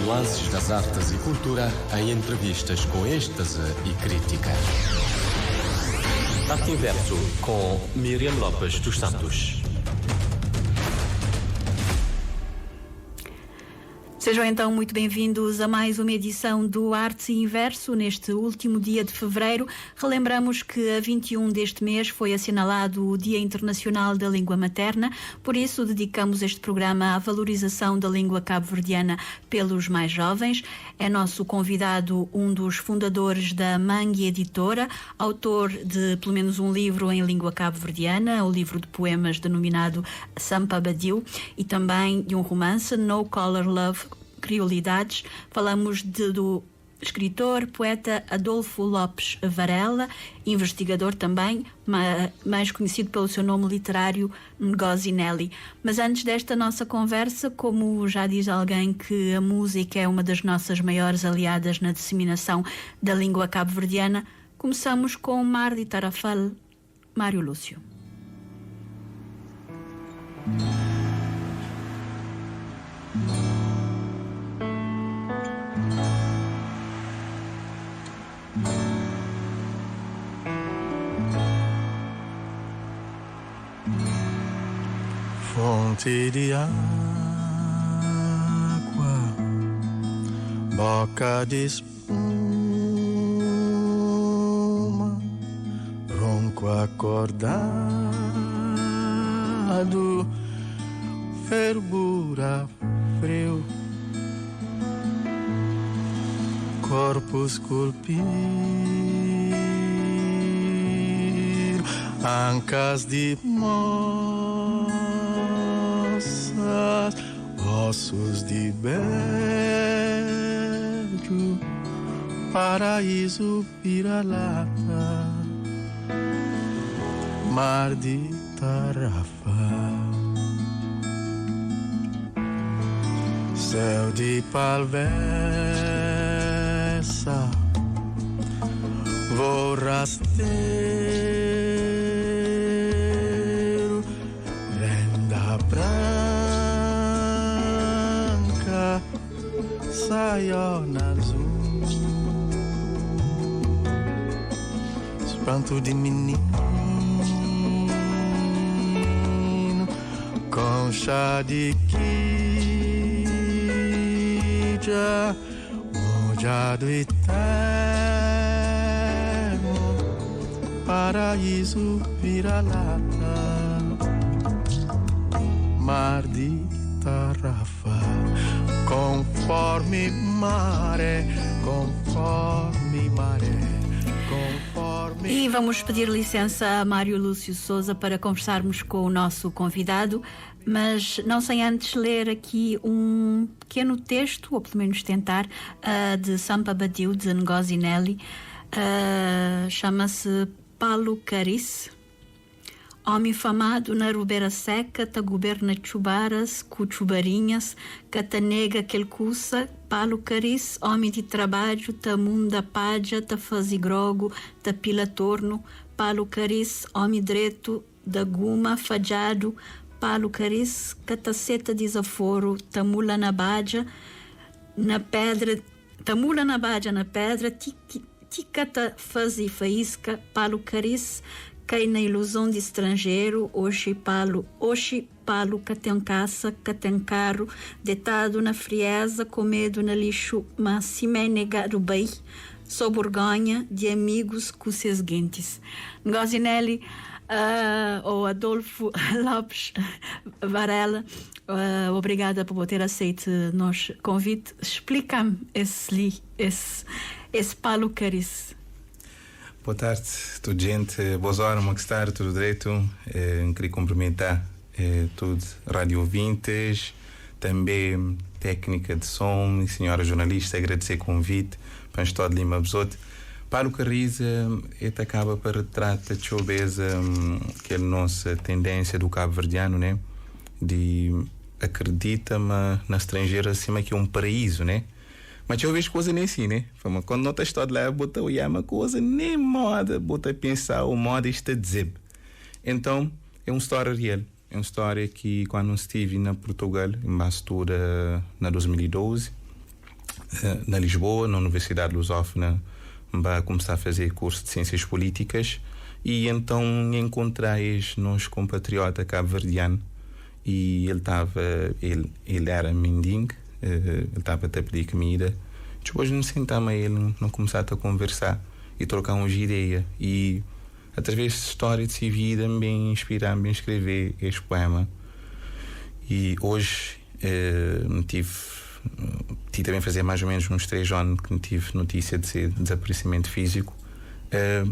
Nuances das artes e cultura em entrevistas com êxtase e crítica. Arte Inverso com Miriam Lopes dos Santos. Sejam então muito bem-vindos a mais uma edição do Arte Inverso. Neste último dia de fevereiro, relembramos que a 21 deste mês foi assinalado o Dia Internacional da Língua Materna, por isso dedicamos este programa à valorização da língua cabo-verdiana pelos mais jovens. É nosso convidado um dos fundadores da Mangue Editora, autor de pelo menos um livro em língua cabo-verdiana, o livro de poemas denominado Sampa Badiu, e também de um romance, No Color Love, Criolidades. Falamos do escritor, poeta Adolfo Lopes Varela, investigador também, mais conhecido pelo seu nome literário Ngozi Nelly. Mas antes desta nossa conversa, como já diz alguém que a música é uma das nossas maiores aliadas na disseminação da língua cabo-verdiana, começamos com Mar de Tarrafal, Mário Lúcio. Fonte de água, boca de espuma, ronco acordado, fervura, frio, corpo esculpido, ancas de ossos de beijo, paraíso vira-lata, mar de Tarrafal, céu de palvessa, voo rasteiro, renda branca, saiona azul, espanto de menino, concha de quija, molhado eterno, paraíso vira-lata, mar de Tarrafal, conforme maré, conforme maré, conforme... E vamos pedir licença a Mário Lúcio Souza para conversarmos com o nosso convidado, mas não sem antes ler aqui um pequeno texto, ou pelo menos tentar, de Sampa Badiu, de Ngozi Nelly. Chama-se Palo Carice. Homem famado na rubeira seca, ta governa chubaras, cuchubarinhas, catanega quelcuça, palo carice, homem de trabalho, ta munda paja, ta fazigrogo, ta pila torno, palo carice, homem direito, da guma, fajado, palo carice, cataceta desaforo, ta mula na baja, na pedra, ta mula na baja na pedra, tica ta fazi faísca, palo carice, cai na ilusão de estrangeiro, oxi palo, que tem caça, que tem carro, deitado na frieza, com medo na lixo, mas se me negar o bem, sob vergonha de amigos com seus guentes. Ngozi Nelly, ou Adolfo Lopes Varela, obrigada por ter aceito nosso convite. Explica-me esse palo carice. Boa tarde, tudo gente, boas horas, Maxtar, tudo direito? Queria cumprimentar todos rádio ouvintes, também técnica de som e senhora jornalista, agradecer o convite para o Estado de Lima Besote. Para o Cariza, ele acaba para retratar de obesa que é a nossa tendência do cabo-verdiano, né? De acredita-me na estrangeira acima que é um paraíso, né? Mas eu vejo coisa nem assim, né? Quando não está lá, bota o uma coisa nem moda, bota a pensar o moda está a dizer. Então, é uma história real. É uma história que quando estive na Portugal, em Bastura, na 2012, na Lisboa, na Universidade Lusófona, para começar a fazer curso de Ciências Políticas, e então encontrei nos compatriota cabo-verdiano, e ele era mendigo, ele estava a pedir comida. Depois me sentamos a ele, não começar a conversar e trocar uns ideias, e através da história de sua vida me inspirar-me a escrever este poema. E hoje tive também a fazer mais ou menos uns 3 anos que não tive notícia de ser desaparecimento físico.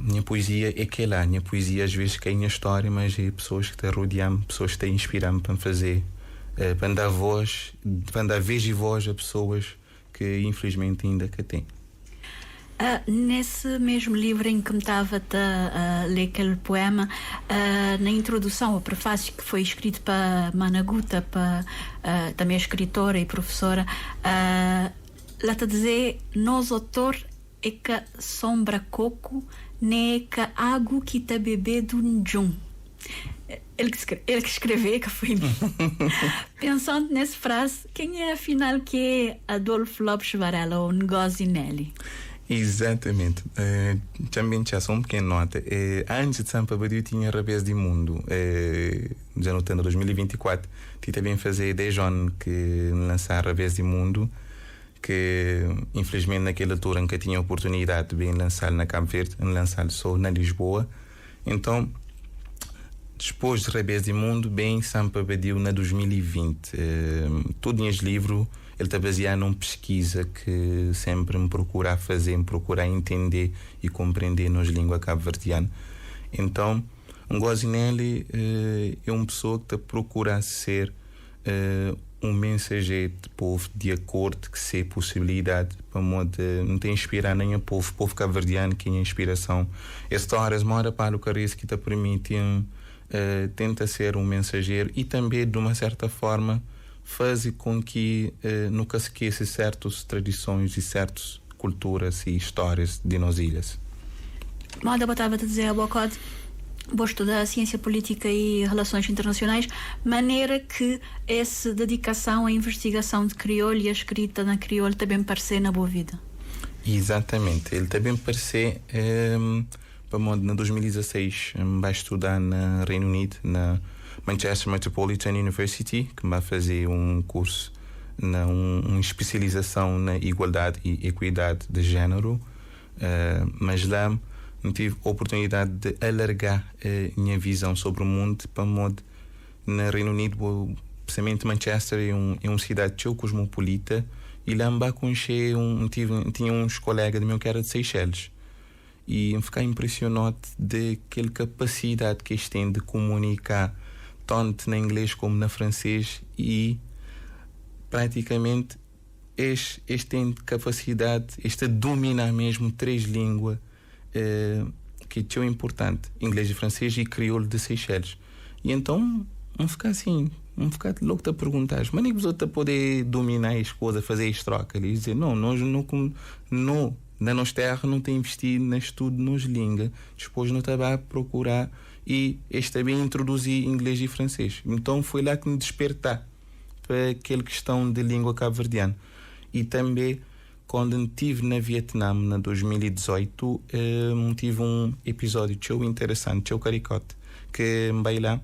Minha poesia é que é lá. Minha poesia às vezes cai na história, mas é pessoas que te rodeam, pessoas que te inspiram para fazer, para dar voz, para dar vez e voz a pessoas que infelizmente ainda que têm. Nesse mesmo livro em que me estava a ler aquele poema, na introdução, o prefácio que foi escrito para Managuta, também escritora e professora, lá está a dizer: nós, autor, é que sombra coco, nem que água que está bebê do njum. Ele que escreveu, que foi mim. Pensando nessa frase, quem é afinal que é Adolfo Lopes Varela ou Ngozi Nelly? Exatamente. Também tinha só uma pequena nota. Antes de Sampa Badiu tinha Rabés de Mundo. Já no ano de 2024, tive também fazer 10 anos que lançar Rabés de Mundo, que infelizmente naquela altura nunca tinha oportunidade de bem lançar na Cabo Verde, lançar só na Lisboa. Então, depois de Rabés de Mundo, bem Sampa Badiu na 2020. Todo este livro ele está baseado numa pesquisa que sempre me procura fazer, me procura entender e compreender nas línguas cabo-verdianas. Então, Ngozi Nelly é uma pessoa que está procura ser um mensageiro de povo de acordo que se possibilidade para modo não tem inspirar nem o povo cabo-verdiano que é inspiração. Histórias mora para o caris que te permitem tenta ser um mensageiro e também de uma certa forma faz com que nunca se esqueça certas tradições e certas culturas e histórias de nós ilhas. Moda botava a dizer a bocado, vou estudar ciência política e relações internacionais, maneira que essa dedicação à investigação de crioulo e a escrita na crioulo também parecer na boa vida. Exatamente, ele também parecer para modo na 2016 vai estudar no Reino Unido, na Manchester Metropolitan University, que vai fazer um curso, uma especialização na igualdade e equidade de género, mas lá não tive a oportunidade de alargar a minha visão sobre o mundo para modo no Reino Unido, precisamente Manchester é uma cidade tão cosmopolita, e lá me conheci tinha uns colegas de meu que era de Seychelles, e me fiquei impressionado daquela capacidade que eles têm de comunicar tanto na inglês como na francês, e praticamente este tem capacidade, este domina mesmo 3 línguas que é tão importante, inglês e francês e crioulo de Seychelles. E então vamos ficar assim, vamos ficar louco a perguntar, mas nem que os outros poder dominar as coisas, fazer as trocas e dizer, não, nós não na nossa terra não tem investido no estudo nos línguas, depois não estava a procurar e este também introduzir inglês e francês. Então foi lá que me despertar para aquela questão de língua cabo-verdiana. E também quando estive na Vietnã em 2018, tive um episódio tão interessante, tão caricote, que me lá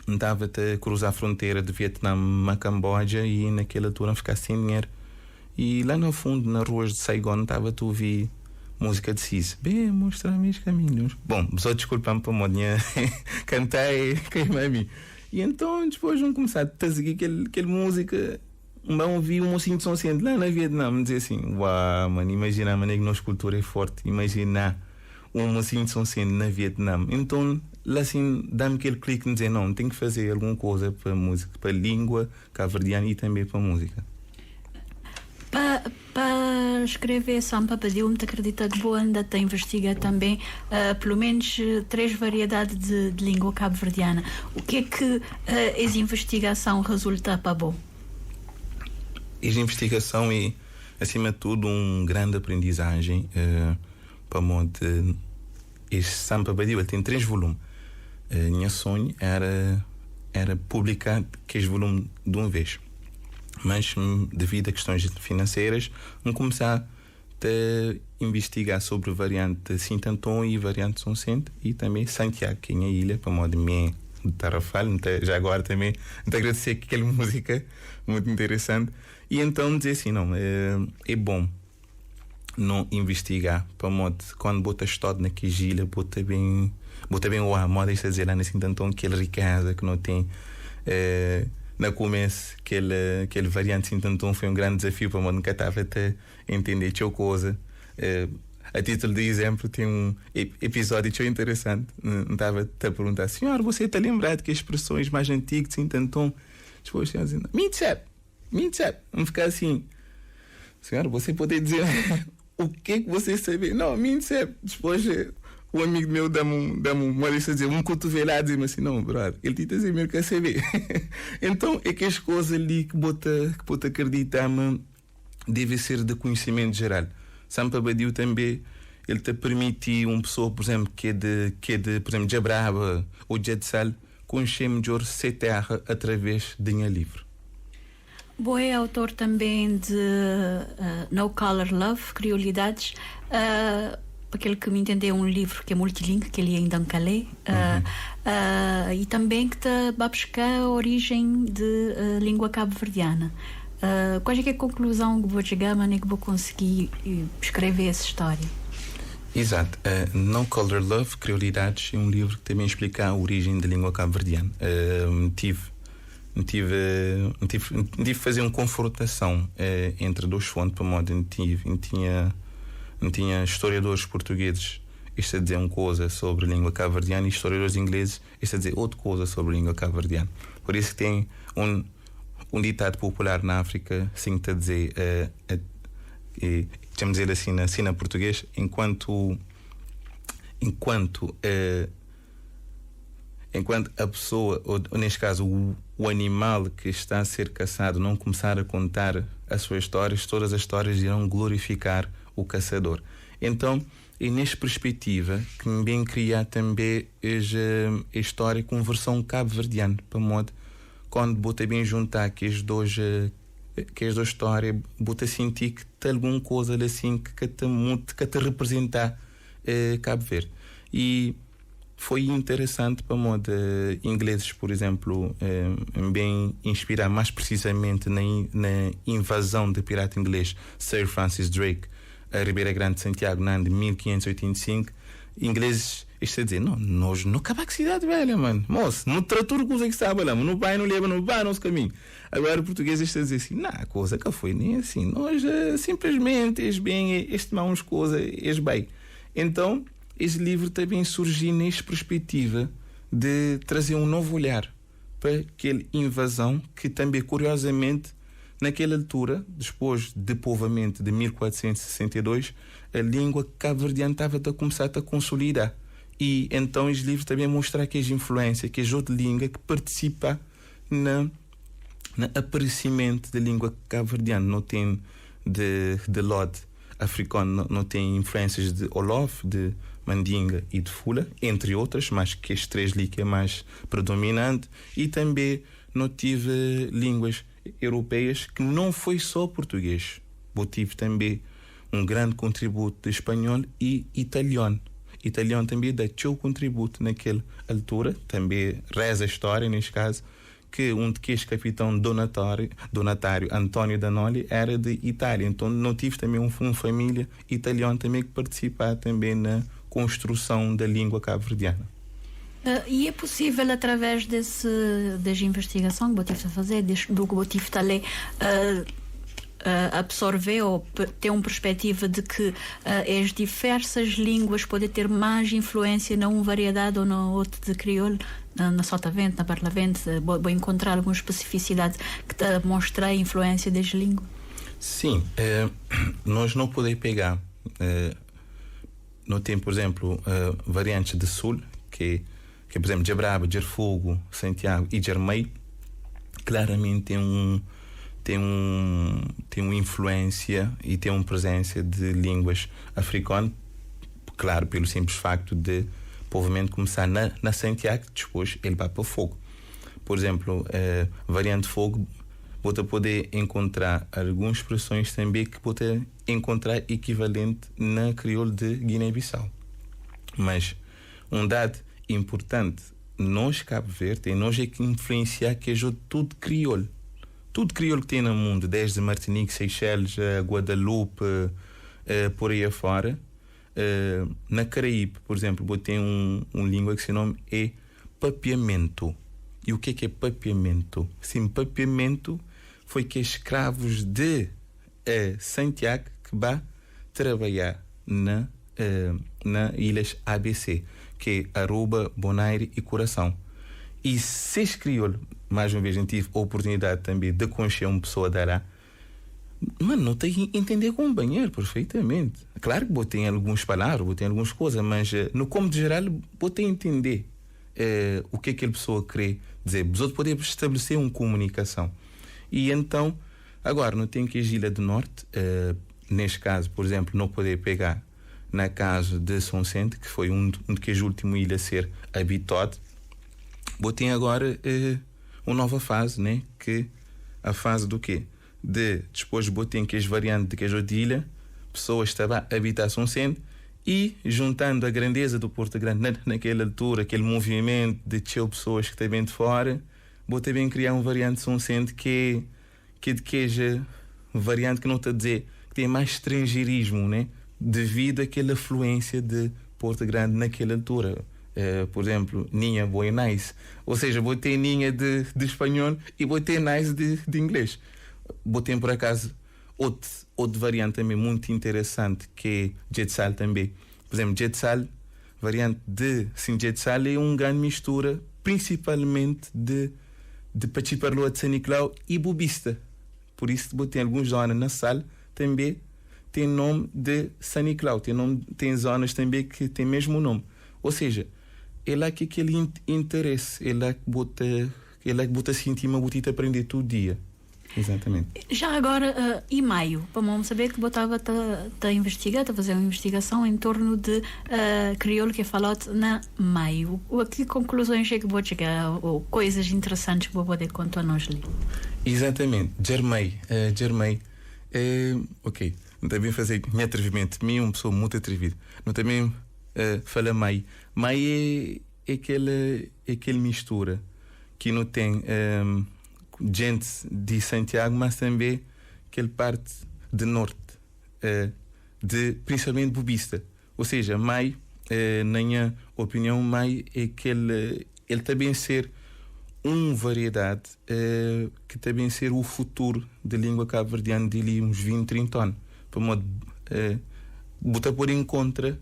estava a cruzar a fronteira de Vietnã a Camboja e naquela altura ficar sem dinheiro. E lá no fundo, nas ruas de Saigon, estava a ouvir música de Cis. Bem, mostrar-me os caminhos. Bom, só desculpa-me para modinha cantar e queimar a mim. E então, depois vamos começar a seguir aquela música. Vamos ouvir um mocinho de som sendo lá na Vietnã. Me dizer assim, uau, mano, imagina a maneira que nossa cultura é forte. Imagina um mocinho de som sendo na Vietnã. Então, lá assim, dá-me aquele clique de dizer, não, tem que fazer alguma coisa para a música, para a língua cabo-verdiana e também para a música. Para escrever Sampa Badiu, te acredita que boa ainda te investiga também pelo menos 3 variedades de língua cabo-verdiana. O que é que essa investigação resulta para bom? Essa investigação é, acima de tudo, uma grande aprendizagem para modo este Sampa Badiu. Ele tem 3 volumes. Minha sonho era era publicar aquele volume de uma vez. Mas, devido a questões financeiras, começar a investigar sobre a variante Santo e variante São Vicente e também Santiago, que é a ilha, para modo de Tarrafal. Já agora também te agradecer aquela música muito interessante. E então dizer assim, não, é bom não investigar, para modo quando botas todo naquela ilha, bota bem o amor, deixa dizer lá nesse então aquela riqueza que não tem. No começo, aquele variante então foi um grande desafio para mim, nunca estava a entender que coisa. A título de exemplo, tem um episódio que é interessante. Estava a perguntar, senhor, você está lembrado que as expressões mais antigas de então depois tinha dizendo, Mintsep, vamos ficar assim, senhor, você pode dizer o que você sabe? Não, Mintsep. Depois o amigo meu dá-me uma lista de dizer, um cotovelado, e diz-me assim, não, brother, ele te diz mesmo que saber. Então, é que as coisas ali que bota acreditar-me deve ser de conhecimento geral. Sampa Badiu também, ele te permite uma pessoa, por exemplo, que é de por exemplo, Jabraba ou Jetsal, conhecer melhor se terra através de um livro. Boa é autor também de No Color Love, Criolidades. Aquele que me entendeu, um livro que é multilingue, que ele ainda não calei, e também que está a buscar a origem de língua cabo-verdiana. Qual é que é a conclusão que vou chegar, mas que vou conseguir escrever essa história? Exato. No Color Love, Criolidades, é um livro que também explica a origem da língua cabo-verdiana. Tive fazer uma confrontação entre duas fontes, para modo tinha historiadores portugueses isto a dizer uma coisa sobre a língua cabo-verdiana e historiadores ingleses isto a dizer outra coisa sobre a língua cabo-verdiana. Por isso que tem um ditado popular na África, assim a dizer, vamos dizer assim, na cena português, enquanto a pessoa, ou neste caso o animal que está a ser caçado, não começar a contar as suas histórias, todas as histórias irão glorificar o caçador. Então, é nesta perspectiva que me bem criar também a história com versão cabo-verdiana, para modo quando bota bem juntar que as duas histórias, bota sentir que tem alguma coisa assim que te representar Cabo Verde. E foi interessante para modo ingleses, por exemplo, bem inspirar mais precisamente na invasão do pirata inglês Sir Francis Drake a Ribeira Grande de Santiago no ano de 1585. Ingleses, isto a dizer, não, nós não acabamos com a cidade velha, mano. Moço, no trator coisa que sabe lá, não vai, não leva, não vai nosso caminho. Agora o português isto a dizer assim, não, a coisa que foi nem assim. Nós simplesmente, este mãos coisa, bem. Então, esse livro também surgiu nesta perspectiva de trazer um novo olhar para aquela invasão que também, curiosamente, naquela altura, depois do povoamento de 1462, a língua cabo-verdiana estava a começar a consolidar. E então esse livro também mostra que as influências, que as outras línguas que participam no aparecimento da língua cabo-verdiana. Não tem de Lode africano, não tem influências de Olof, de Mandinga e de Fula, entre outras, mas que as três línguas é mais predominante. E também não tive línguas europeias que não foi só português. Eu tive também um grande contributo de espanhol e italiano. Italiano também dá seu contributo naquela altura. Também reza a história, neste caso, que um de que capitão donatário António Danoli era de Itália. Então não tive também uma família italiana também que participava também na construção da língua cabo-verdiana. E é possível, através das investigações que você fazer, do que você está a ler, absorver ou ter uma perspectiva de que as diversas línguas podem ter mais influência numa variedade ou na outra de crioulo, na sotavente, na parlavente, vou encontrar alguma especificidade que te mostra a influência das línguas? Sim, nós não podemos pegar, não tem, por exemplo, variantes de sul, que por exemplo, Jabraba, Jerfogo, Santiago e Jermei, claramente tem uma influência e tem uma presença de línguas africanas, claro, pelo simples facto de povoamento começar na Santiago, depois ele vai para o Fogo. por exemplo, variante fogo, você pode encontrar algumas expressões também que pode encontrar equivalente na crioulo de Guiné-Bissau. Mas um dado importante, nós Cabo Verde, e nós é que influenciar que é tudo crioulo. Tudo crioulo que tem no mundo, desde Martinique, Seychelles, Guadalupe, por aí afora. Na Caraíbe, por exemplo, tem um língua que se nome é papiamento. E o que é papiamento? Sim, papiamento foi que escravos de Santiago que vão trabalhar na ilhas ABC, que é Aruba, Bonaire e Coração. E se crioulo, mais uma vez, a gente tive a oportunidade também de conhecer uma pessoa da lá. Mano, não tem que entender com um banheiro perfeitamente. Claro que vou ter algumas palavras, vou ter algumas coisas, mas no como de geral, vou ter que entender o que aquela pessoa quer dizer. Os outros podem estabelecer uma comunicação. E então, agora, não tem que ir Ilha do Norte, neste caso, por exemplo, não poder pegar na casa de São Vicente, que foi um das últimas ilhas a ser habitado. Vou ter agora uma nova fase, né? Que a fase do quê? Depois botem que as variantes de queijo de ilha, pessoas estavam a habitar São Vicente e juntando a grandeza do Porto Grande naquela altura, aquele movimento de pessoas que também de fora, vou também criar uma variante de São Vicente que é de queijo variante que não está a dizer que tem mais estrangeirismo, né? Devido àquela afluência de Porto Grande naquela altura. Por exemplo, Ninha, Boa e Nice. Ou seja, vou ter Ninha de espanhol e vou ter Nice de inglês. Vou ter, por acaso, outro variante também muito interessante, que é Jetsal também. Por exemplo, Jetsal, variante de Jetsal é uma grande mistura, principalmente de Pachiparloa de São Nicolau e Bubista. Por isso, vou ter algumas zonas na sala também tem nome de São Nicolau. Tem zonas também que tem mesmo nome. Ou seja, é lá que aquele interesse, é lá que bota sentir uma botita aprender todo dia. Exatamente. Já agora, em maio, vamos saber que botava a investigar, a fazer uma investigação em torno de crioulo que é falado na maio. A que conclusões é que vou chegar, ou coisas interessantes que vou poder contar a nós ali? Exatamente. Germei. Ok. Não também fazer meu atrevimento. Mim é uma pessoa muito atrevida. Não também fala mai. Mai é aquela mistura que não tem gente de Santiago, mas também aquela parte de norte, principalmente bubista. Ou seja, mai, na minha opinião, mai é ele também ser uma variedade que também ser o futuro da língua cabo-verdiana de ali uns 20, 30 anos. Para modo botar por em contra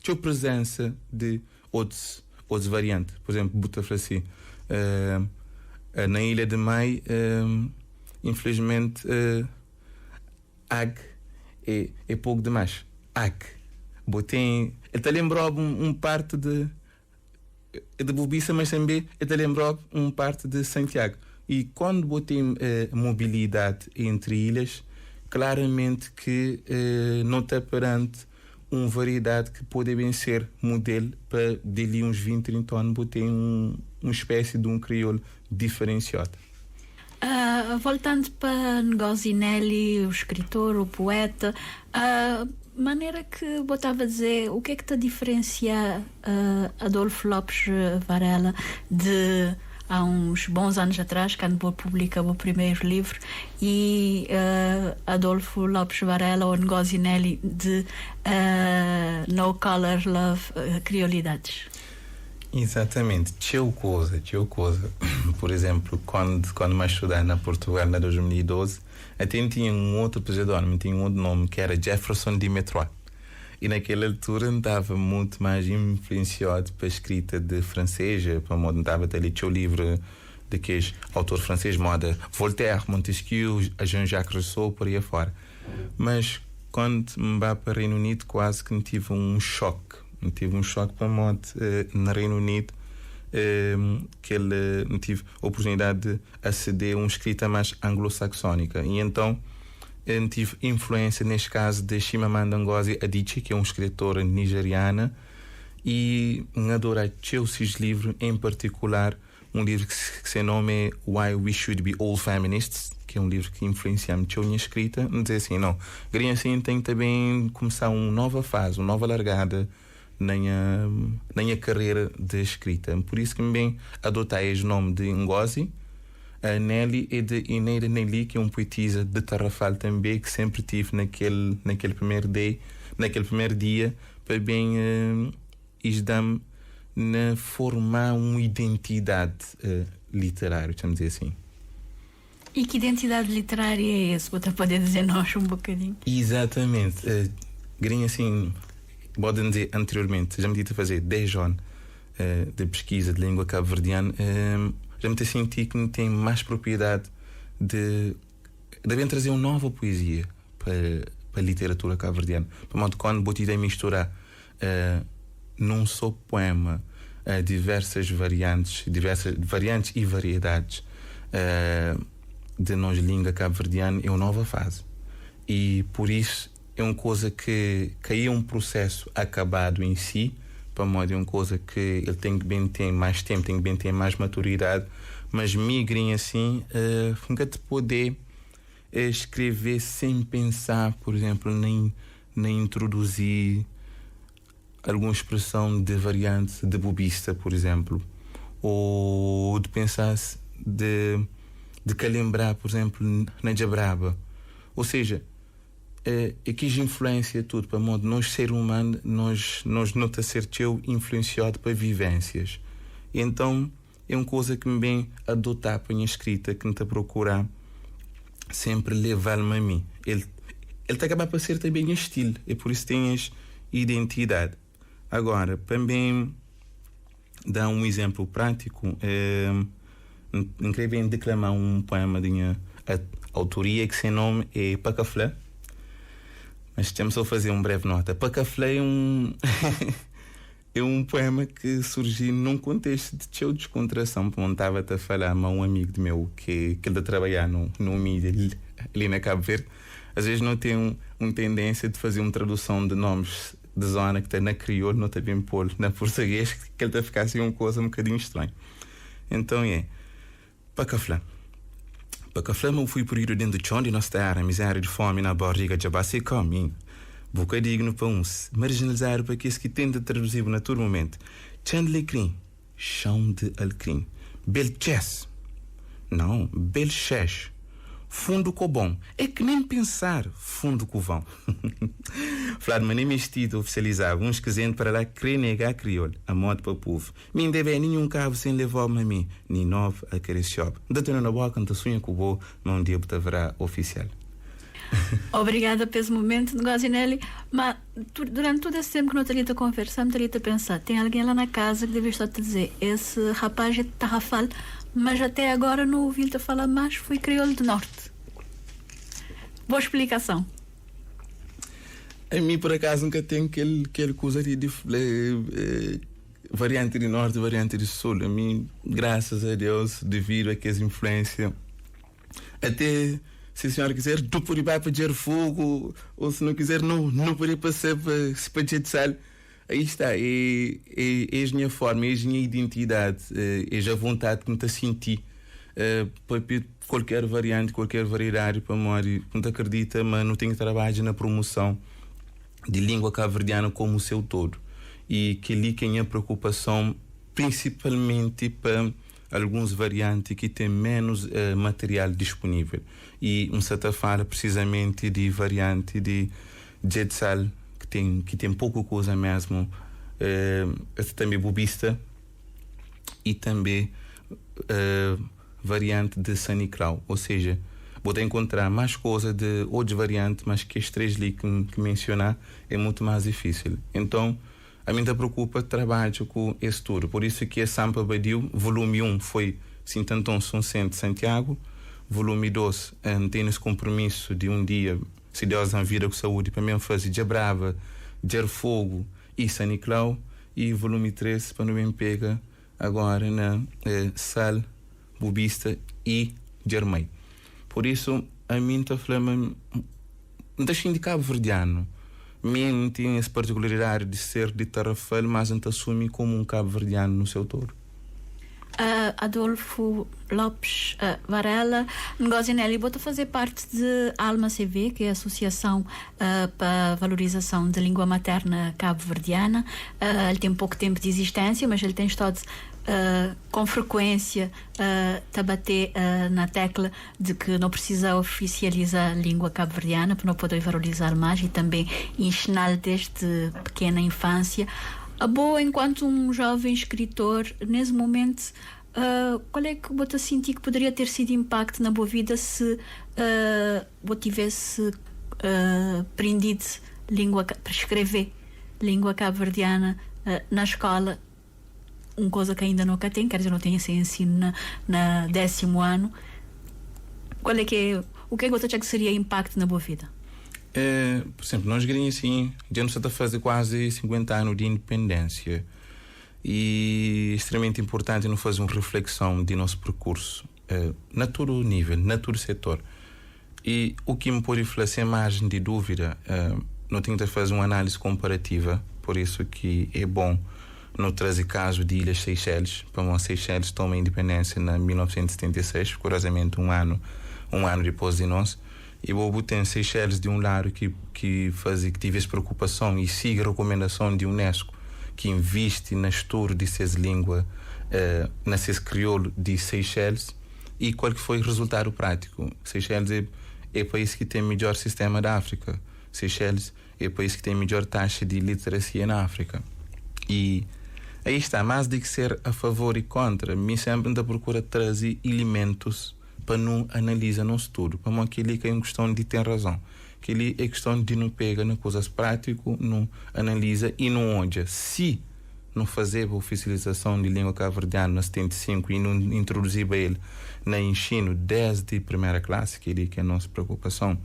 a presença de outros variantes. Por exemplo, botar assim, na Ilha de Mai, infelizmente, ag é pouco demais. Ag. Ele te lembrou parte de Bubissa, mas também ele lembrou parte de Santiago. E quando botei mobilidade entre ilhas, claramente que não está perante uma variedade que pode bem ser modelo para dali uns 20, 30 anos botei uma espécie de um crioulo diferenciado. Voltando para Ngozi Nelly, o escritor, o poeta, a maneira que botava a dizer, o que é que te diferencia Adolfo Lopes Varela de há uns bons anos atrás, quando vou publicar o primeiro livro, e Adolfo Lopes Varela ou Ngozi Nelly de No Color Love, Criolidades? Exatamente, tinha coisa. Por exemplo, quando mais estudar na Portugal, na 2012, até tinha um outro pseudônimo, tinha um outro nome, que era Jefferson Dimetroy. E naquela altura estava muito mais influenciado para a escrita de francês, para modo estava até ali o livro de que autor francês, moda Voltaire, Montesquieu, Jean-Jacques Rousseau, por aí afora. Mas quando me vá para o Reino Unido, quase que me tive um choque. Para modo no Reino Unido, que ele tive a oportunidade de aceder a uma escrita mais anglo-saxónica. E então tive influência neste caso de Chimamanda Ngozi Adichie, que é uma escritora nigeriana, e adoro esses livros, em particular um livro que se chama Why We Should Be All Feminists, que é um livro que influencia muito a minha escrita. Não dizer assim, não, queria assim, tem também começar uma nova fase, uma nova largada na minha carreira de escrita. Por isso que também adotei o nome de Ngozi, a Nelly e de Ineira Nelly, que é uma poetisa de Tarrafal também, que sempre tive naquele primeiro dia, para bem ajudar-me na formar uma identidade literária, vamos dizer assim. E que identidade literária é essa? Você pode dizer-nos um bocadinho? Exatamente. Grinha assim, podem dizer anteriormente, já me disse a fazer 10 anos de pesquisa de língua cabo-verdiana, já me senti que tem mais propriedade de devem trazer uma nova poesia para a literatura cabo-verdiana. Para modo quando vou misturar num só poema diversas variantes e variedades de nós língua cabo-verdiana, é uma nova fase. E por isso é uma coisa que é um processo acabado em si, para modo é uma coisa que ele tem que bem ter mais tempo, tem que bem ter mais maturidade, mas migrem assim, nunca te poder escrever sem pensar, por exemplo, nem introduzir alguma expressão de variante de bobista, por exemplo, ou de pensar de calembrar, por exemplo, na jabraba. Ou seja, aqui influencia tudo, para modo nós ser humano, nós nota ser teu influenciado para vivências. E então é uma coisa que me bem adotar para a minha escrita, que me está a procurar sempre levar-me a mim. Ele está a acabar para ser também estilo, e por isso tens identidade. Agora, também dar um exemplo prático, não queria bem declamar um poema de minha autoria, que seu nome é Pacaflé, mas temos só fazer uma breve nota. Pacaflé é é um poema que surgiu num contexto de descontração, porque eu estava a falar a um amigo meu que ele a trabalhar no mídia ali na Cabo Verde. Às vezes não tem uma tendência de fazer uma tradução de nomes de zona que está na crioulo, não está bem pôr na português, que ele está a ficar assim uma coisa um bocadinho estranha. Então Pacaflé. Pacaflé, eu fui por ir dentro do chão de nossa terra, miséria de fome na barriga de abaixo e caminho. Boca digno para uns, marginalizar para aqueles que tentam traduzir naturalmente. Chão de alecrim, chão de alecrim. Bel chess, não, bel chess. Fundo com bom, é que nem pensar fundo com vão. Falar de maneira mestido oficializava, uns quisendo para lá querer negar crioulo, a modo para o povo. Mim deve nenhum cabo sem levar-me a mim, nem novo a querer shop. Datando na boca, não sonha com o bom, mas um dia haverá oficial. Obrigada por esse momento, Ngozi, mas durante todo esse tempo que nós estamos a conversar, estamos a pensar, tem alguém lá na casa que deve estar a dizer, esse rapaz é Tarrafal, mas até agora não ouvi-te falar mais, foi crioulo do norte. Boa explicação. A mim, por acaso, nunca tenho aquele coisa de variante do norte, variante do sul. A mim, graças a Deus, devido a aquela influência, até se a senhora quiser, tu pode ir para ter fogo, ou se não quiser, não pode passar para ter sal. Aí está, é a minha forma, é a minha identidade, é a vontade que me está a sentir para qualquer variante, qualquer variedade, para morrer. Não acredita, mas não tenho trabalho na promoção de língua cabo-verdiana como o seu todo. E que ali que é a minha preocupação, principalmente para alguns variantes que têm menos material disponível. E um certa fala precisamente de variante de Jetsal, que tem pouca coisa mesmo, também bobista, e também variante de Saniclau. Ou seja, vou encontrar mais coisa de outras variantes, mas que as três ali que mencionar é muito mais difícil. Então, a mim me preocupa trabalho com esse tudo. Por isso que a Sampa Badiu, volume 1 foi Sintantão São Centro de Santiago, volume 2 tem esse compromisso de um dia, se Deus na vida com saúde, para mim fazer de Brava, de Fogo e Saniclau, e volume 3 para não pega agora na Sal, Bobista e Germei. Por isso, a mim está falando, não está de Cabo Verdiano, mesmo tem essa particularidade de ser de Tarrafal, mas não assume como um cabo-verdiano no seu todo. Adolfo Lopes Varela, Ngozinelli, vou fazer parte de Alma CV, que é a Associação para a Valorização da Língua Materna Cabo-Verdiana. Ele tem pouco tempo de existência, mas ele tem estado com frequência a bater na tecla de que não precisa oficializar a língua cabo-verdiana para não poder valorizar mais e também ensinar desde pequena infância. A boa, enquanto um jovem escritor, nesse momento, qual é que você sentir que poderia ter sido impacto na boa vida se você tivesse aprendido língua para escrever língua cabo-verdiana na escola? Uma coisa que ainda nunca tem, quer dizer, não tem esse ensino na 10º ano. Qual é que é, o que é que você acha que seria impacto na boa vida? Por exemplo, nós gringos assim, já nos está a fazer quase 50 anos de independência e é extremamente importante não fazer uma reflexão de nosso percurso na todo nível, na todo setor. E o que me pode falar sem margem de dúvida, não tenho que fazer uma análise comparativa, por isso que é bom não trazer caso de Ilhas Seychelles. Para as Seychelles tomam a independência em 1976, curiosamente um ano depois de nós. E o Bobo tem Seychelles de um lado que tivesse preocupação e siga a recomendação de Unesco, que investe na estudo de suas línguas, na suas crioulo de Seychelles. E qual que foi o resultado prático? Seychelles é o país que tem o melhor sistema da África. Seychelles é o país que tem a melhor taxa de literacia na África. E aí está, mais de que ser a favor e contra, me sempre ainda procura trazer elementos para não analisar no estudo, para não aquele que é uma questão de ter razão, aquele é questão de não pegar nas coisas práticas, não analisa e não olha. Se não fazer a oficialização de língua cabo-verdiana na 75 e não introduzir ele na ensino desde a primeira classe, que é a nossa preocupação,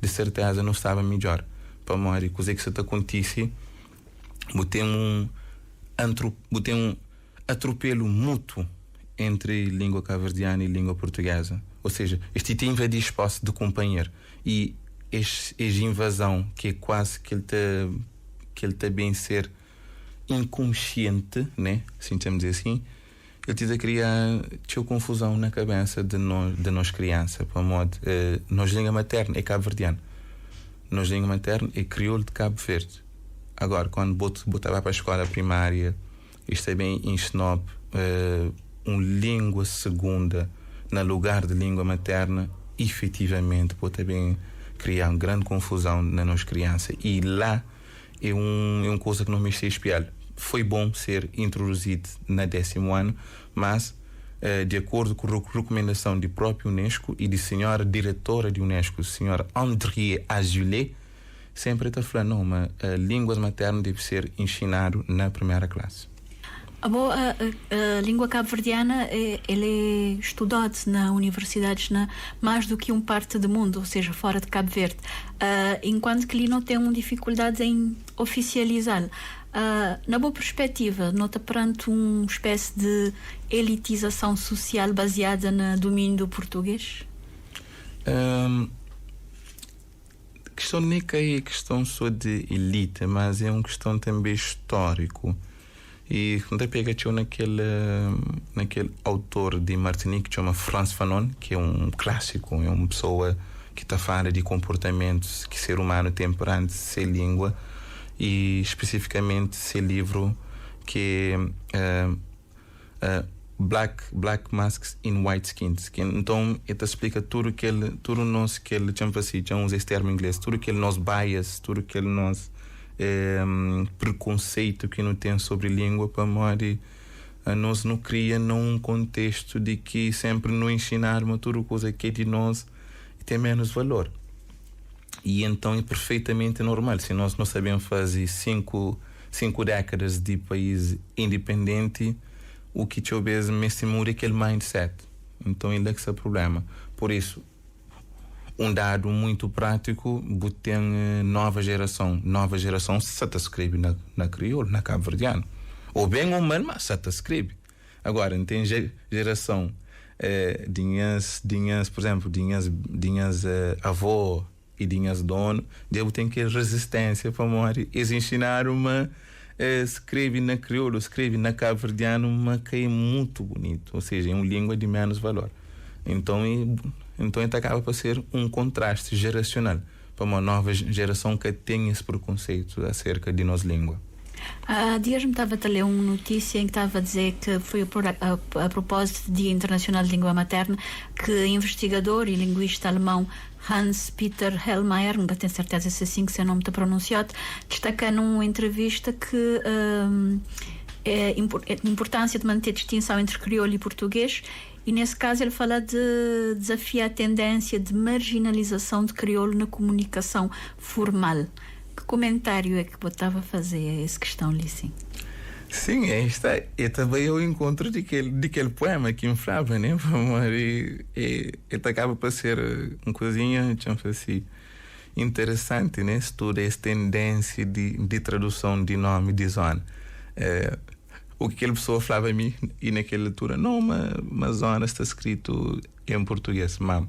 de certeza não estava melhor. Para morrer, coisa que se acontece, tem um atropelo mútuo entre língua cabo-verdiana e língua portuguesa. Ou seja, este tem de espaço de companheiro. E esta invasão, que é quase que ele está bem ser inconsciente, né? Assim temos dizer assim, ele tenta criar confusão na cabeça de nós crianças. Para modo, nós língua materna é cabo-verdiano. Nós língua materna é crioulo de Cabo Verde. Agora, quando botava para a escola primária, isto é bem ensinou uma língua segunda no lugar de língua materna, efetivamente pode também criar uma grande confusão na nossa criança. E lá é uma coisa que não me sei espiar. Foi bom ser introduzido na 10º ano, mas de acordo com a recomendação do próprio Unesco e de senhora diretora de Unesco, senhora André Azoulay, sempre está falando, não, mas a língua materna deve ser ensinado na primeira classe. A língua cabo-verdiana ele é estudado na universidades mais do que parte do mundo, ou seja, fora de Cabo Verde, enquanto que ele não tem dificuldades em oficializá-lo. Na boa perspectiva, nota perante uma espécie de elitização social baseada no domínio do português? A questão nem é questão só de elite, mas é uma questão também histórico. E quando pega naquele autor de Martinique que chama Frantz Fanon, que é um clássico, é uma pessoa que está falando de comportamentos que o ser humano tem perante sua língua, e especificamente seu livro que é Black Masks in White Skins, que então ele explica tudo que ele chama assim, já usa esse termo em inglês, tudo que ele nos bias, tudo que ele nos preconceito que não tem sobre língua, para morrer nós não cria num contexto de que sempre não ensinarmos tudo coisa que é de nós tem menos valor. E então é perfeitamente normal, se nós não sabemos fazer cinco décadas de país independente, o que te obedece mesmo é aquele mindset. Então ele é que é o problema. Por isso, um dado muito prático, tem nova geração se te escreve na crioulo, na cabo-verdiano. Ou bem ou mal, mas se te escreve. Agora, tem geração, por exemplo, avó, e dinhas dono, devo ter que resistência para morrer. Eles ensinaram uma escreve na crioulo, escreve na cabo-verdiano, uma que é muito bonito, ou seja, é uma língua de menos valor. Então acaba por ser um contraste geracional para uma nova geração que tem esse preconceito acerca de nossa língua. Há dias me estava a ler uma notícia em que estava a dizer que foi a propósito do Dia Internacional de Língua Materna que investigador e linguista alemão Hans-Peter Hellmeier, não tenho certeza se é assim que seu nome está pronunciado, destaca numa entrevista que a importância de manter distinção entre crioulo e português, e nesse caso ele fala de desafiar a tendência de marginalização de crioulo na comunicação formal. Que comentário é que botava a fazer a essa questão, Lissim? Sim, é também o encontro daquele poema que me falava, né? E acaba por ser uma coisinha, digamos assim, interessante, né? Toda essa tendência de tradução de nome de zona. O que aquela pessoa falava a mim, e naquela altura, não, uma zona está escrito em português, mas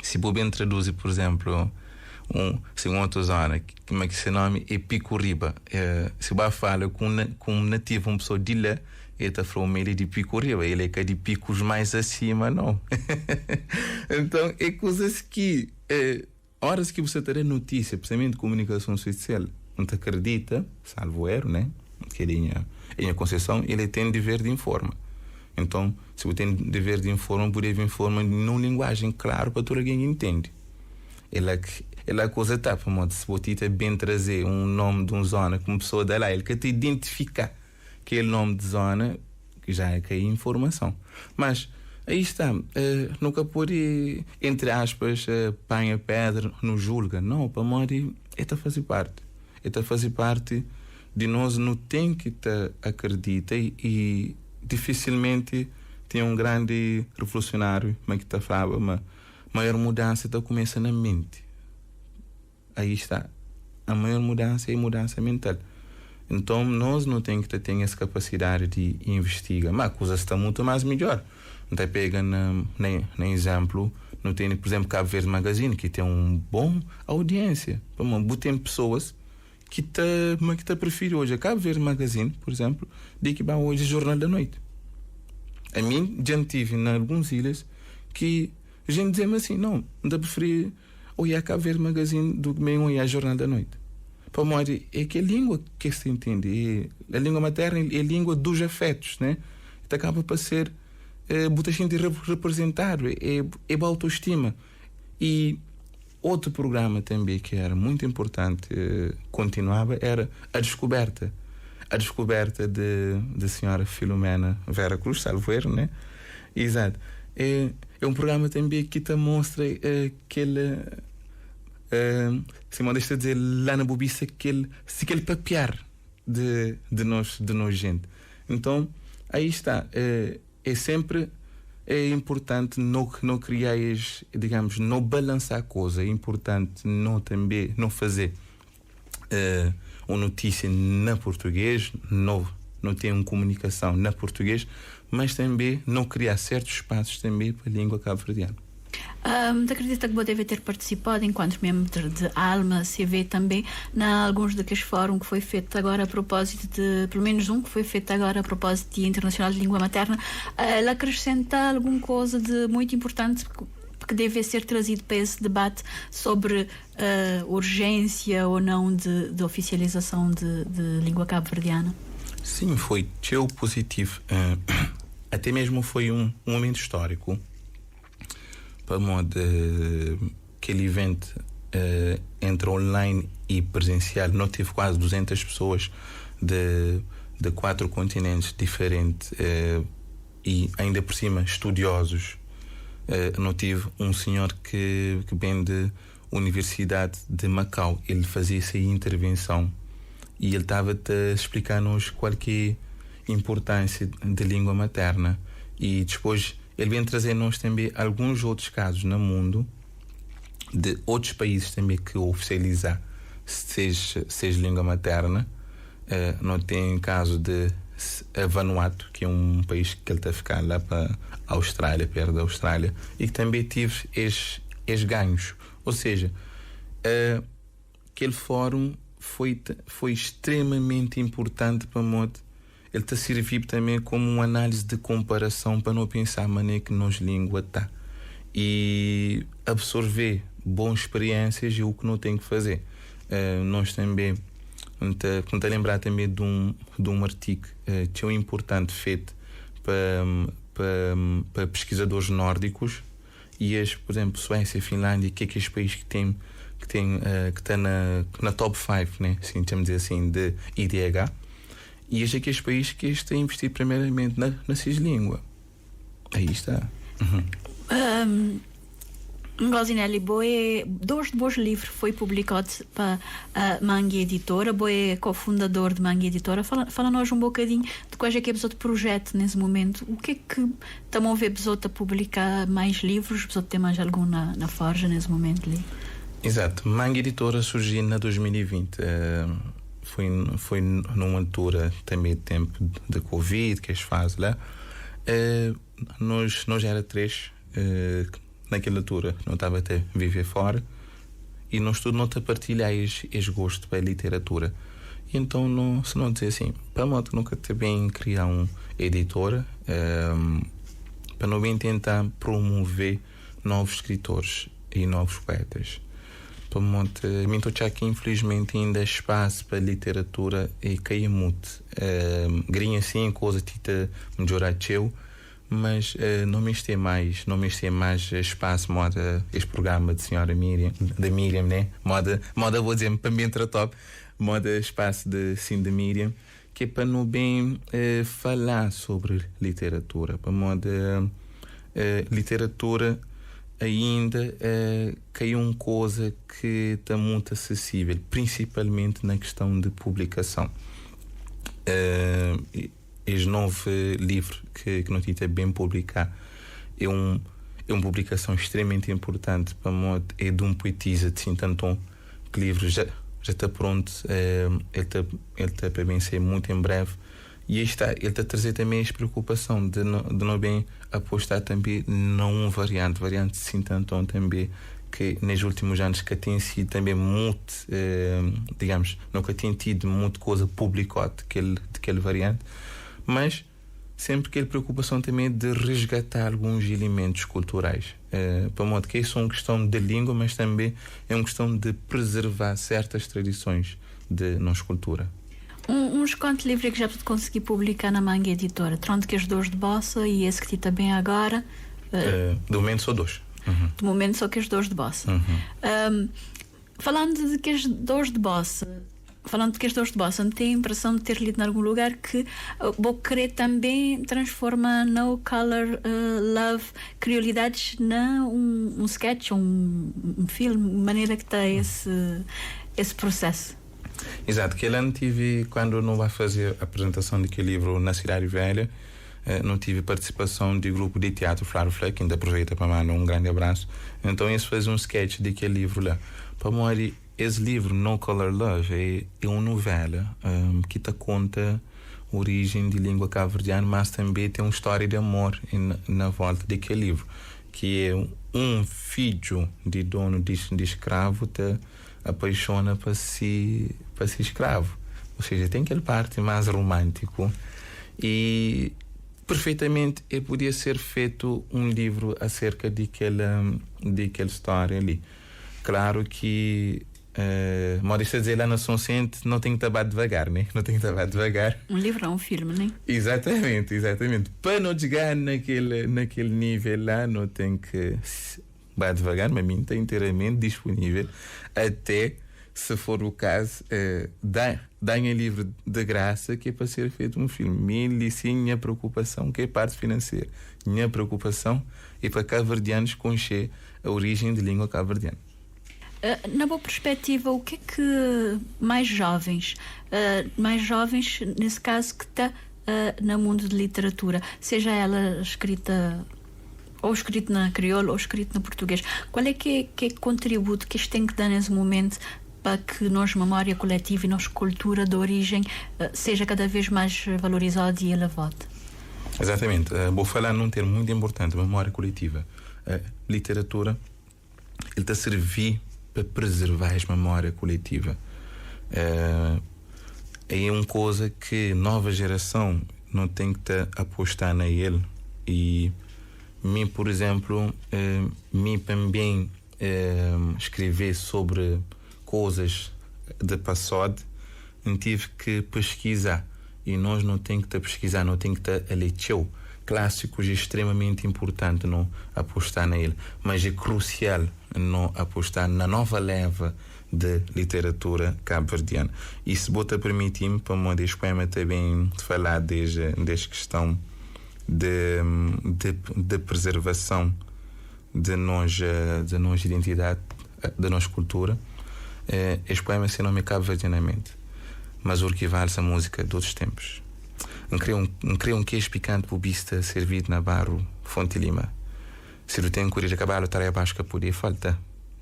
se por bem traduzir, por exemplo, uma outra zona, que esse nome é Picuriba. Se você fala com um nativo, uma pessoa de lá, ele está falando ele de Picuriba, ele é que é de picos mais acima, não. Então, é coisas que, horas que você terá notícia, principalmente de comunicação social, não te acredita, salvo erro, né? Que em Conceição, ele tem dever de informar. Então, se você tem dever de informar, você deve informar numa linguagem clara para todo alguém entende. Ela coisa está, para modo, se você bem trazer um nome de uma zona com uma pessoa de lá, ele quer te identificar aquele nome de zona, que já é que é informação. Mas aí está, nunca pode, entre aspas, panha pedra, não julga. Não, para modo, é fazer parte. É fazer parte de nós, não tem que te acredita e dificilmente tem um grande revolucionário, mas que te fala, uma maior mudança começa na mente. Aí está. A maior mudança é a mudança mental. Então, nós não temos que ter essa capacidade de investigar. Mas a coisa está muito mais melhor. Então, pega no exemplo, não tem, por exemplo, Cabo Verde Magazine, que tem uma boa audiência. Tem pessoas que te preferem hoje a Cabo Verde Magazine, por exemplo, de que vai hoje Jornal da Noite. A mim, já tive em algumas ilhas que a gente dizia assim, não preferir olhar Cabo Verde Magazine do que bem olhar Jornal da Noite. Para mim, é que a língua que se entende, a língua materna é a língua dos afetos, né? Então acaba para ser muita gente representar, é a autoestima. E outro programa também que era muito importante, continuava, era a descoberta da senhora Filomena Vera Cruz, salvo erro, né? Exato. É um programa também que te mostra aquele se me deixa dizer lá na bobiça aquele papiar de nós gente. Então aí está, é sempre importante não criar, digamos, não balançar a coisa. É importante não fazer uma notícia na português, não ter uma comunicação na português, mas também não criar certos espaços também para a língua cabo-verdiana. Acredita que você deve ter participado enquanto membro de ALMA, CV também, em alguns daqueles fóruns que foi feito agora a propósito de, pelo menos um que foi feito agora a propósito de Dia Internacional de Língua Materna. Ela acrescenta alguma coisa de muito importante que deve ser trazido para esse debate sobre urgência ou não de oficialização de língua cabo-verdiana? Sim, foi positivo. Até mesmo foi um momento histórico para modo aquele evento entre online e presencial. Não tive quase 200 pessoas de 4 continentes diferentes e ainda por cima estudiosos. Não tive um senhor que vem da Universidade de Macau. Ele fazia essa intervenção e ele estava a explicar-nos qual que é a importância da língua materna. E depois ele vem trazer-nos também alguns outros casos no mundo de outros países também que oficializar seja língua materna. Não tem caso de Vanuatu, que é um país que ele está a ficar lá para a Austrália, perto da Austrália, e que também tive esses ganhos. Ou seja, Aquele fórum foi extremamente importante para nós. Ele está servindo também como uma análise de comparação para não pensar a maneira que nós língua está e absorver boas experiências e o que não tem que fazer. Nós também quando a lembrar também de um artigo que é importante feito para pesquisadores nórdicos e por exemplo, Suécia e Finlândia, que é os países que está na top 5, né? Assim, temos de dizer assim, de IDH. E este aqui é os países que estão a investir primeiramente na cislíngua. Aí está. Ngozineli, dois de bons livros foi publicado para a Mangue Editora. Boé é cofundador de Mangue Editora. Fala-nos um bocadinho de quais é que é o projeto nesse momento. O que é que estamos a ver a publicar mais livros? Tem mais algum na forja nesse momento ali? Exato. Mangue Editora surgiu na 2020. Foi numa altura também de tempo de Covid, que as faz lá. Nós era 3 naquela altura, não estava até a viver fora e nós tudo não te partilhar esse gosto para a literatura. E então, se não dizer assim, para nós nunca também criar uma editora para não bem tentar promover novos escritores e novos poetas. Para mim, estou aqui, infelizmente, ainda espaço para a literatura e caia muito. Grinha assim, coisa que melhorar teu, mas não me tem mais espaço moda este programa de senhora Miriam, da Miriam, né? Moda vou dizer para mim top, moda espaço de Miriam, que é para não bem falar sobre literatura, para moda literatura ainda caiu uma coisa que está muito acessível, principalmente na questão de publicação. Este novo livro que nós temos bem publicar é uma publicação extremamente importante para nós, é de um poetisa de Saint-Anton, que o livro já está pronto, ele está para vencer muito em breve. E aí está, ele está a trazer também a preocupação de não bem apostar também num variante de Saint-Anton também, que nos últimos anos que tem sido também muito, digamos, nunca tem tido muita coisa publicada daquele variante, mas sempre aquela preocupação também de resgatar alguns elementos culturais, para modo que isso é uma questão de língua, mas também é uma questão de preservar certas tradições de nossa cultura. Uns quantos livros que já consegui publicar na Mangue Editora? Tronto que as 2 de bossa e esse que está bem agora? De momento só 2. Uhum. De momento só que as 2 de bossa. Uhum. Falando de que as 2 de bossa, tenho a impressão de ter lido em algum lugar que vou querer também transformar No Color Love criolidades num sketch, um filme, de maneira que está esse processo. Exato, que ano tive, quando não vai fazer a apresentação daquele livro na Cidade Velha, não tive participação do grupo de teatro Flávio Fleck, ainda aproveita para mandar um grande abraço. Então eles fazem um sketch daquele livro lá. Para mim, esse livro, No Color Love, é uma novela que te conta a origem de língua cabo-verdiana, mas também tem uma história de amor na volta daquele livro, que é um filho de dono de escravo te apaixona para ser escravo. Ou seja, tem aquela parte mais romântico e perfeitamente podia ser feito um livro acerca daquela história ali. Claro que Maurício a dizer lá na São Centro não tem que trabalhar devagar, né? Não tem que trabalhar devagar. Um livro é um filme, né? Exatamente. Para não chegar naquele nível lá, não tem que vai devagar, mas a mim está inteiramente disponível até, se for o caso, dá-me livro de graça que é para ser feito um filme. Minha preocupação, que é parte financeira, minha preocupação é para cabo-verdianos conhecer a origem da língua cabo-verdiana. Na boa perspectiva, o que é que mais jovens, nesse caso, que está no mundo de literatura, seja ela escrita na crioula ou escrito no português, qual é que é o contributo que isto tem que dar nesse momento para que nossa memória coletiva e nossa cultura de origem seja cada vez mais valorizada e elevada? Exatamente. Vou falar num termo muito importante, memória coletiva. Literatura, ele está a servir para preservar a memória coletiva. É uma coisa que nova geração não tem que apostar na ele. E mim, por exemplo, mim também escrever sobre coisas do passado, tive que pesquisar. E nós não tem que pesquisar, não tem que ler clássicos. É extremamente importante não apostar nele, mas é crucial não apostar na nova leva de literatura cabo-verdiana. E se você permitir-me, para uma das poemas também falar desta questão de preservação de nossa identidade, da nossa cultura. Este poema se nome cabo-verdianamente, mas o que vale essa música de outros tempos. Creio um queijo picante bubista servido na barro Fonte Lima. Se eu tenho correr a cavalo, estarei abaixo que poder falta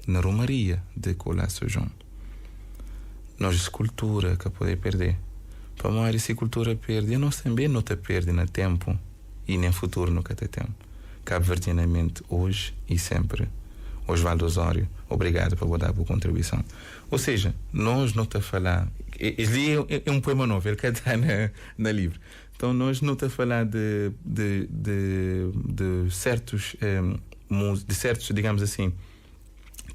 na romaria de Colasso João. Nós cultura que poder perder. Para morrer se cultura perde, nós também não te perde no tempo e nem futuro nunca te tem. Cabo-verdianamente hoje e sempre. Osvaldo Osório, obrigado por dar a boa contribuição. Ou seja, nós não estamos a falar. É um poema novo, ele que está na livro. Então, nós não estamos a falar de certos, digamos assim,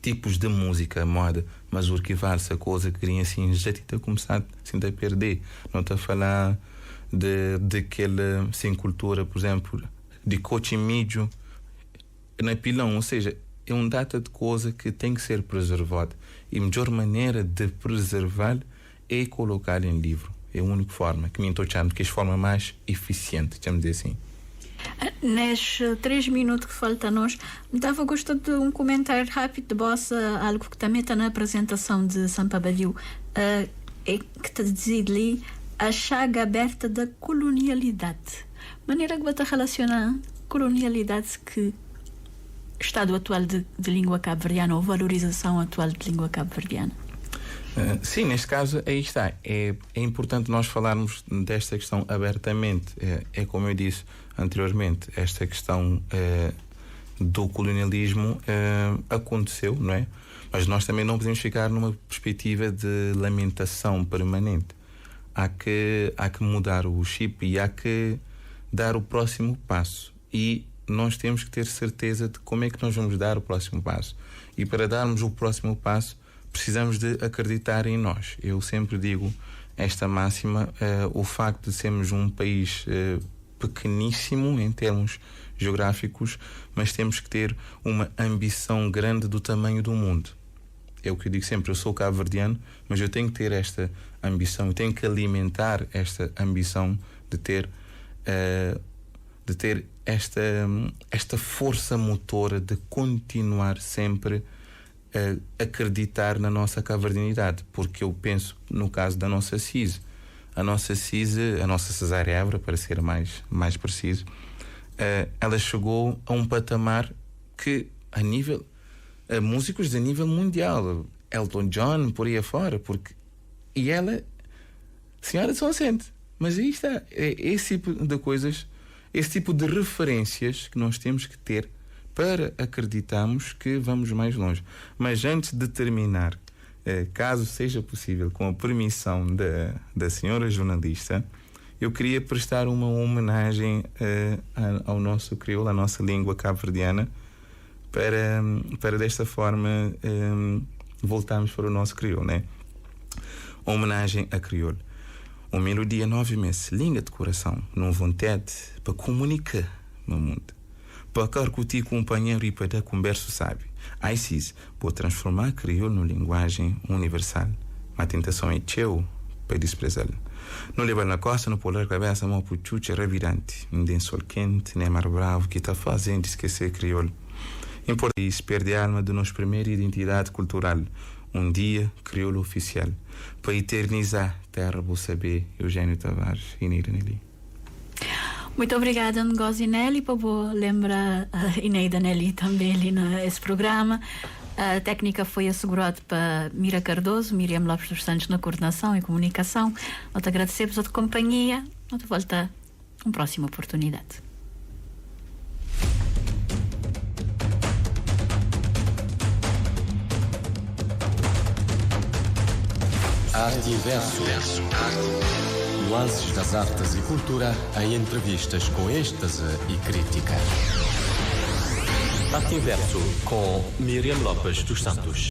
tipos de música, moda, mas o que vale essa coisa que queria assim, já tinha começado assim, a perder. Não está a falar daquela sem cultura, por exemplo, de cochimídio na pilão, ou seja, é um data de coisa que tem que ser preservado. E a melhor maneira de preservar é colocar em livro. É a única forma que me estou achando que é a forma mais eficiente, vamos dizer assim. Nestes 3 minutos que falta a nós, me estava gostando de um comentário rápido de bossa, algo que também está na apresentação de Sampa Badiu, é que está dizendo ali a chaga aberta da colonialidade. Maneira que você relaciona colonialidade que estado atual de língua cabo-verdiana ou valorização atual de língua cabo-verdiana? Sim, neste caso aí está. É importante nós falarmos desta questão abertamente. É como eu disse anteriormente, esta questão do colonialismo aconteceu, não é? Mas nós também não podemos ficar numa perspectiva de lamentação permanente. Há que mudar o chip e há que dar o próximo passo. E nós temos que ter certeza de como é que nós vamos dar o próximo passo. E para darmos o próximo passo, precisamos de acreditar em nós. Eu sempre digo esta máxima, o facto de sermos um país pequeníssimo em termos geográficos, mas temos que ter uma ambição grande do tamanho do mundo. É o que eu digo sempre, eu sou cabo-verdiano, mas eu tenho que ter esta ambição, eu tenho que alimentar esta ambição de ter esta força motora de continuar sempre a acreditar na nossa cabo-verdianidade, porque eu penso no caso da nossa CISE, a nossa Cesária Évora, para ser mais preciso, ela chegou a um patamar que músicos de nível mundial, Elton John, por aí afora, e ela, senhora de São Vicente, mas aí está, esse tipo de coisas, esse tipo de referências que nós temos que ter para acreditarmos que vamos mais longe. Mas antes de terminar, caso seja possível, com a permissão da senhora jornalista, eu queria prestar uma homenagem ao nosso crioulo, à nossa língua cabo-verdiana, para desta forma voltarmos para o nosso crioulo, né? Homenagem a crioulo. Uma melodia 9 meses, língua de coração, não vontade para comunicar no mundo. Para carcutir companheiro e para dar converso sábio. Aí sim, vou transformar crioulo numa linguagem universal. A tentação é teu para desprezá-lo. Não levar na costa, no polar cabeça, mão puchucha revirante. Nem sol quente, nem mar bravo, que está fazendo esquecer crioulo. Importante perder a alma de nossa primeira identidade cultural. Um dia, crioulo oficial. Para eternizar terra, vou saber, Eugênio Tavares e Neira Nelly. Muito obrigada, Ngozi Nelly, por lembrar a Ineida Nelly também ali nesse programa. A técnica foi assegurada para Mira Cardoso, Miriam Lopes dos Santos na coordenação e comunicação. Nós agradecemos a tua companhia. Nós volta uma próxima oportunidade. Arte e Verso. Nuances das artes e cultura em entrevistas com êxtase e crítica. Arte e Verso com Miriam Lopes dos Santos.